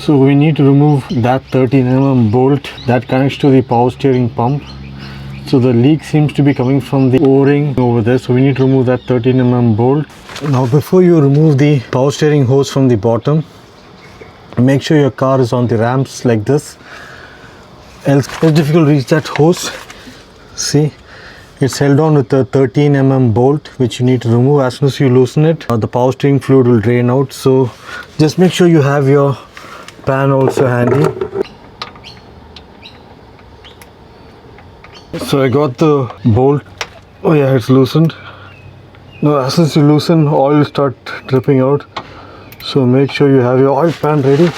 So we need to remove that 13mm bolt that connects to the power steering pump. So the leak seems to be coming from the O-ring over there, so we need to remove that 13mm bolt. Now before you remove the power steering hose from the bottom, make sure your car is on the ramps like this, else it's difficult to reach that hose. See, it's held on with the 13mm bolt, which you need to remove. As soon as you loosen it, the power steering fluid will drain out, so just make sure you have your pan also handy. So I got the bolt. Oh yeah, it's loosened. Now as soon as you loosen, oil will start dripping out, so make sure you have your oil pan ready.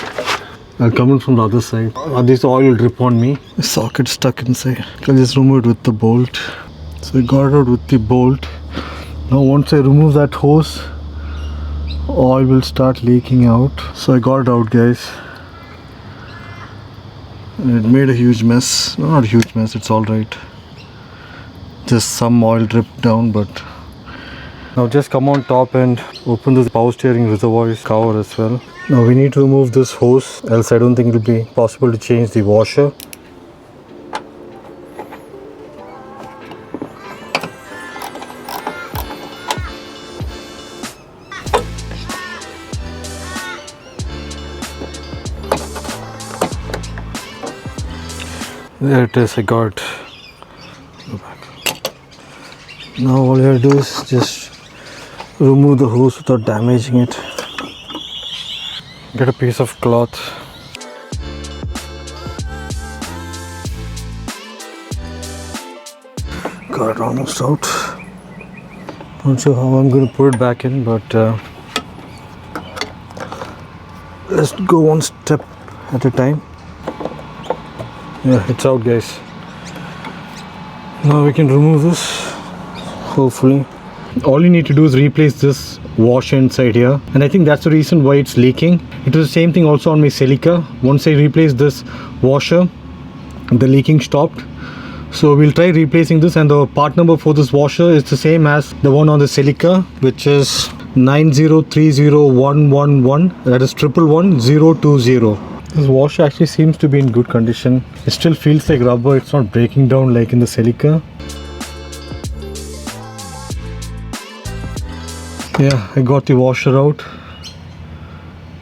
I'll come in from the other side. This oil will drip on me. The socket stuck inside. I'll just remove it with the bolt. So I got it out with the bolt. Now once I remove that hose, oil will start leaking out. So I got it out, guys. And it made a huge mess. No, not a huge mess, it's alright. Just some oil dripped down, but now just come on top and open the power steering reservoir cover as well. Now we need to remove this hose, else I don't think it will be possible to change the washer. There it is, I got it. Go back. Now all you have to do is just remove the hose without damaging it. Get a piece of cloth. Got it almost out. Not sure how I'm going to put it back in, but let's go one step at a time. Yeah, it's out, guys. Now we can remove this, hopefully. All you need to do is replace this washer inside here, and I think that's the reason why it's leaking. It was the same thing also on my Celica. Once I replaced this washer, the leaking stopped. So we'll try replacing this, and the part number for this washer is the same as the one on the Celica, which is 9030111. That is 111020. This washer actually seems to be in good condition. It still feels like rubber, it's not breaking down like in the Celica. Yeah, I got the washer out.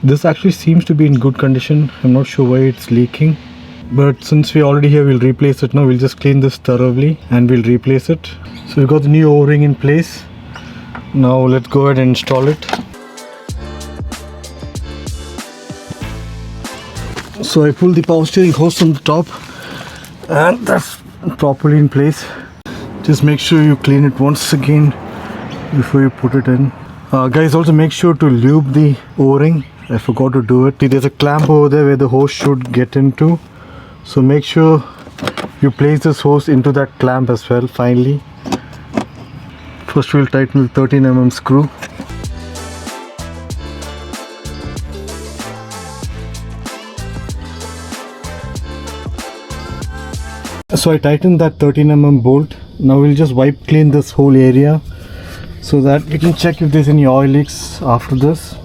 This actually seems to be in good condition. I'm not sure why it's leaking. But since we're already here, we'll replace it now. We'll just clean this thoroughly and we'll replace it. So we've got the new O-ring in place. Now let's go ahead and install it. So I pulled the power steering hose from the top, and that's properly in place. Just make sure you clean it once again before you put it in. Guys, also make sure to lube the O-ring. I forgot to do it. See, there's a clamp over there where the hose should get into. So make sure you place this hose into that clamp as well, finally. First we'll tighten the 13mm screw. So I tightened that 13mm bolt. Now we'll just wipe clean this whole area so that we can check if there's any oil leaks after this.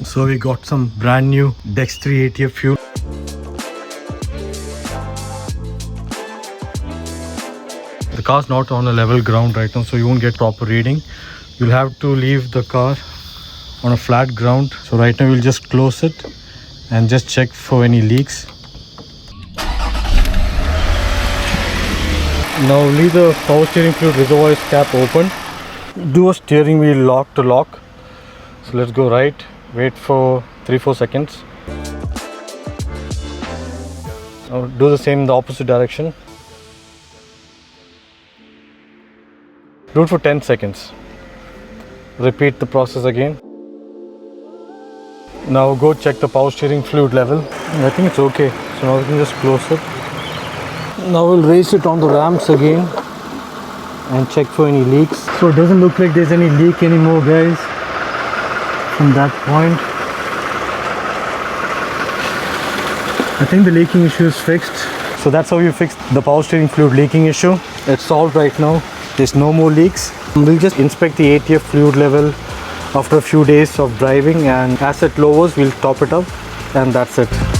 So we got some brand new Dex 380 fuel. The car's not on a level ground right now, so you won't get proper reading. You'll have to leave the car on a flat ground. So right now we'll just close it and just check for any leaks. Now leave the power steering fluid reservoir cap open. Do a steering wheel lock to lock. So let's go right. Wait for 3-4 seconds. Now do the same in the opposite direction. Do it for 10 seconds. Repeat the process again. Now go check the power steering fluid level. I think it's okay. So now we can just close it. Now we'll raise it on the ramps again. and check for any leaks. So it doesn't look like there's any leak anymore, guys, from that point. I think the leaking issue is fixed. So that's how you fix the power steering fluid leaking issue. It's solved right now. There's no more leaks. We'll just inspect the ATF fluid level after a few days of driving, and as it lowers we'll top it up, and that's it.